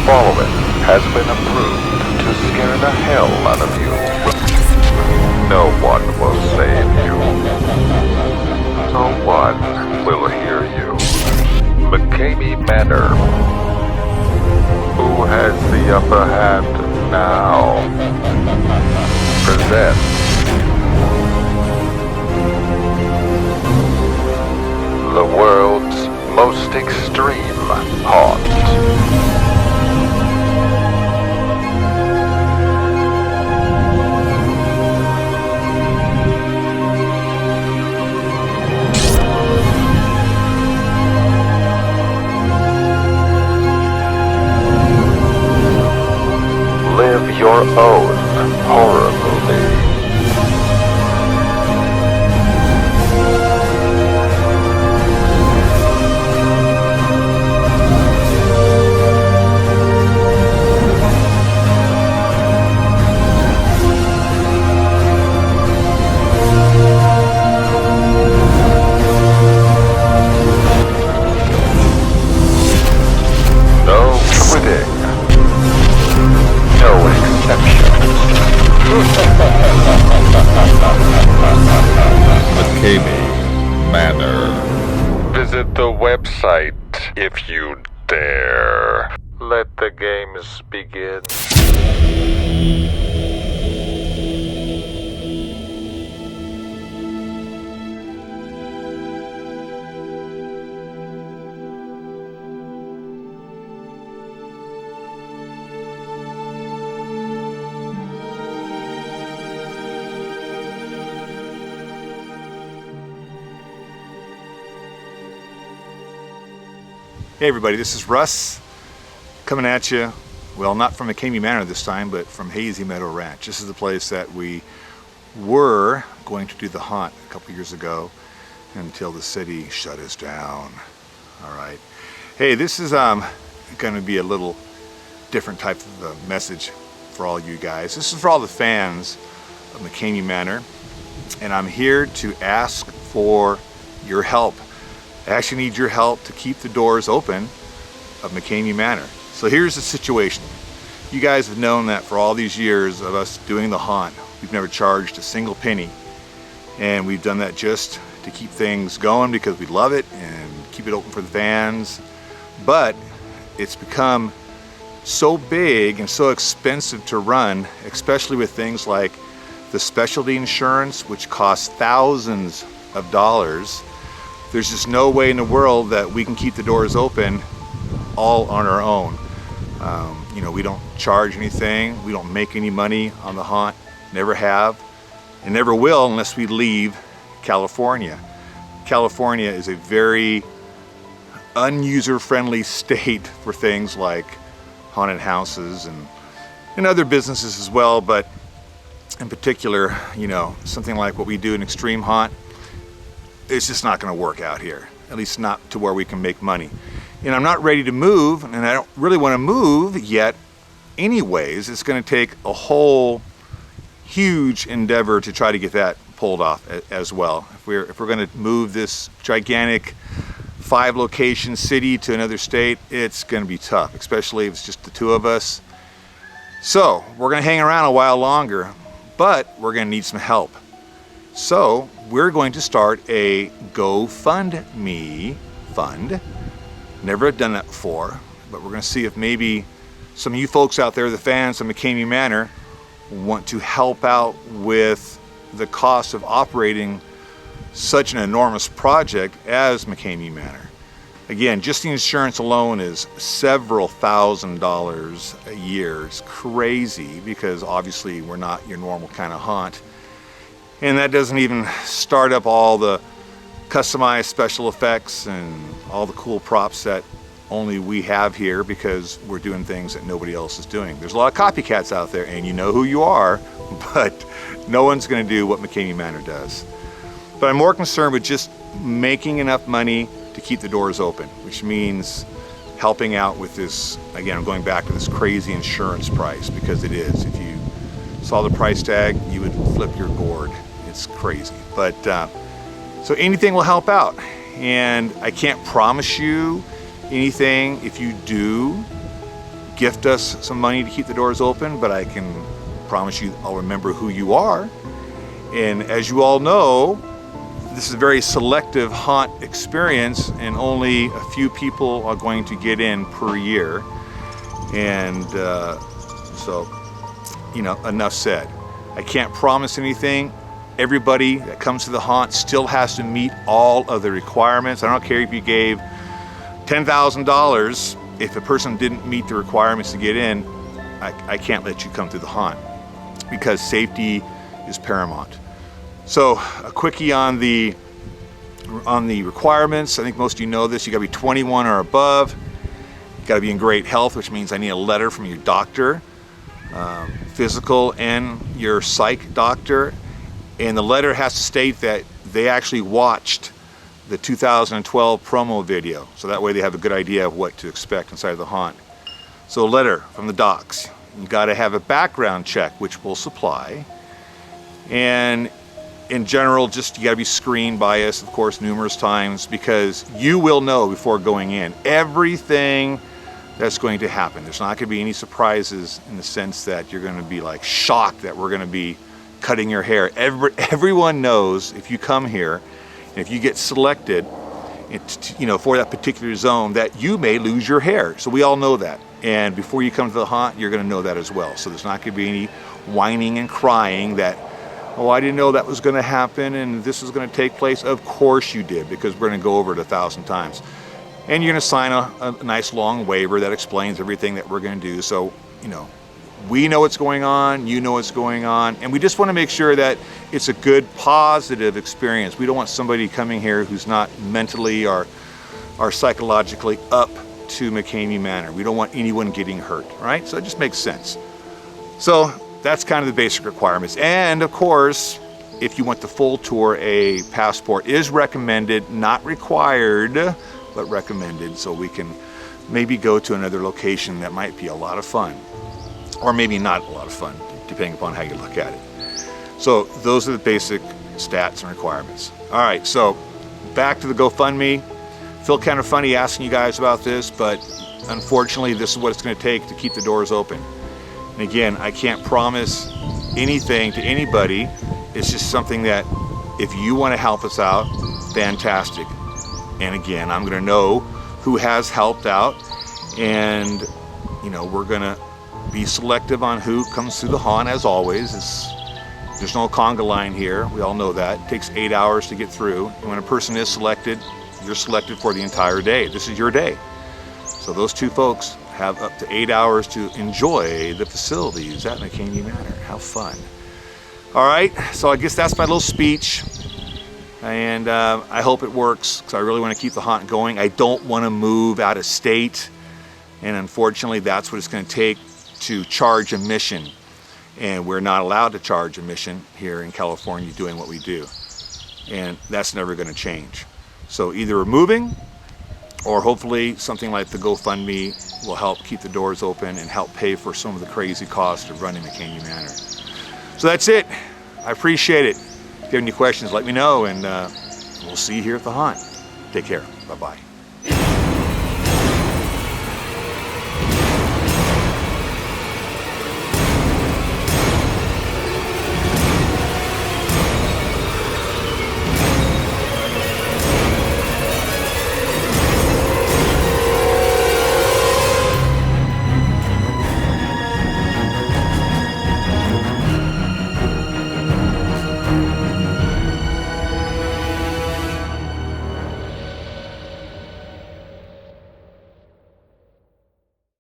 following has been approved to scare the hell out of you. No one will save you. No one will hear you. McKamey Manor. Who has the upper hand now? Presents the world's most extreme haunt. Live your own horror movie. No quitting. No exceptions. McKamey Manor. Visit the website if you dare. Let the games begin. Hey everybody, this is Russ coming at you. Well, not from McKamey Manor this time, but from Hazy Meadow Ranch. This is the place that we were going to do the haunt a couple years ago until the city shut us down. All right. Hey, this is going to be a little different type of a message for all you guys. This is for all the fans of McKamey Manor, and I'm here to ask for your help. I actually need your help to keep the doors open of McKamey Manor. So here's the situation. You guys have known that for all these years of us doing the haunt, we've never charged a single penny. And we've done that just to keep things going because we love it and keep it open for the fans. But it's become so big and so expensive to run, especially with things like the specialty insurance, which costs thousands of dollars. There's just no way in the world that we can keep the doors open all on our own. You know, we don't charge anything. We don't make any money on the haunt. Never have, and never will unless we leave California. California is a very unuser-friendly state for things like haunted houses and other businesses as well. But in particular, you know, something like what we do in Extreme Haunt, it's just not going to work out here, at least not to where we can make money. And I'm not ready to move, and I don't really want to move yet anyways. It's going to take a whole huge endeavor to try to get that pulled off as well. If we're going to move this gigantic 5-location city to another state, it's going to be tough, especially if it's just the two of us. So we're going to hang around a while longer, but we're going to need some help. So we're going to start a GoFundMe fund. Never done that before, but we're going to see if maybe some of you folks out there, the fans of McKamey Manor, want to help out with the cost of operating such an enormous project as McKamey Manor. Again, just the insurance alone is several $1,000s a year. It's crazy because obviously we're not your normal kind of haunt. And that doesn't even start up all the customized special effects and all the cool props that only we have here because we're doing things that nobody else is doing. There's a lot of copycats out there, and you know who you are, but no one's going to do what McKamey Manor does. But I'm more concerned with just making enough money to keep the doors open, which means helping out with this. Again, I'm going back to this crazy insurance price, because it is. If you saw the price tag, you would flip your gourd. It's crazy. But so anything will help out, and I can't promise you anything if you do gift us some money to keep the doors open, but I can promise you I'll remember who you are. And as you all know, this is a very selective haunt experience, and only a few people are going to get in per year. And so, you know, enough said. I can't promise anything. Everybody that comes to the haunt still has to meet all of the requirements. I don't care if you gave $10,000. If a person didn't meet the requirements to get in, I can't let you come through the haunt, because safety is paramount. So a quickie on the requirements. I think most of you know this. You got to be 21 or above. You got to be in great health, which means I need a letter from your doctor, physical and your psych doctor. And the letter has to state that they actually watched the 2012 promo video, so that way they have a good idea of what to expect inside the haunt. So a letter from the docs. You got to have a background check, which we'll supply. And in general, just you got to be screened by us, of course, numerous times, because you will know before going in everything that's going to happen. There's not going to be any surprises in the sense that you're going to be like shocked that we're going to be cutting your hair. Everyone knows if you come here, and if you get selected, you know, for that particular zone, that you may lose your hair. So we all know that. And before you come to the haunt, you're going to know that as well. So there's not going to be any whining and crying that, oh, I didn't know that was going to happen and this is going to take place. Of course you did, because we're going to go over it 1,000 times. And you're going to sign a nice long waiver that explains everything that we're going to do. So, you know, we know what's going on, you know what's going on, and we just want to make sure that it's a good, positive experience. We don't want somebody coming here who's not mentally or psychologically up to McKamey Manor. We don't want anyone getting hurt, right? So it just makes sense. So that's kind of the basic requirements. And of course, if you want the full tour, a passport is recommended, not required, but recommended, so we can maybe go to another location that might be a lot of fun, or maybe not a lot of fun, depending upon how you look at it. So those are the basic stats and requirements. All right, so back to the GoFundMe. Feel kind of funny asking you guys about this, but unfortunately, this is what it's going to take to keep the doors open. And again, I can't promise anything to anybody. It's just something that if you want to help us out, fantastic. And again, I'm going to know who has helped out, and you know, we're going to be selective on who comes through the haunt, as always. There's no conga line here. We all know that. It takes 8 hours to get through. And when a person is selected, you're selected for the entire day. This is your day. So those two folks have up to 8 hours to enjoy the facilities at McKamey Manor. How fun. All right, so I guess that's my little speech. And I hope it works, because I really want to keep the haunt going. I don't want to move out of state. And unfortunately, that's what it's going to take to charge admission. And we're not allowed to charge admission here in California doing what we do. And that's never going to change. So either we're moving, or hopefully something like the GoFundMe will help keep the doors open and help pay for some of the crazy costs of running McKamey Manor. So that's it. I appreciate it. If you have any questions, let me know, and we'll see you here at the haunt. Take care. Bye-bye.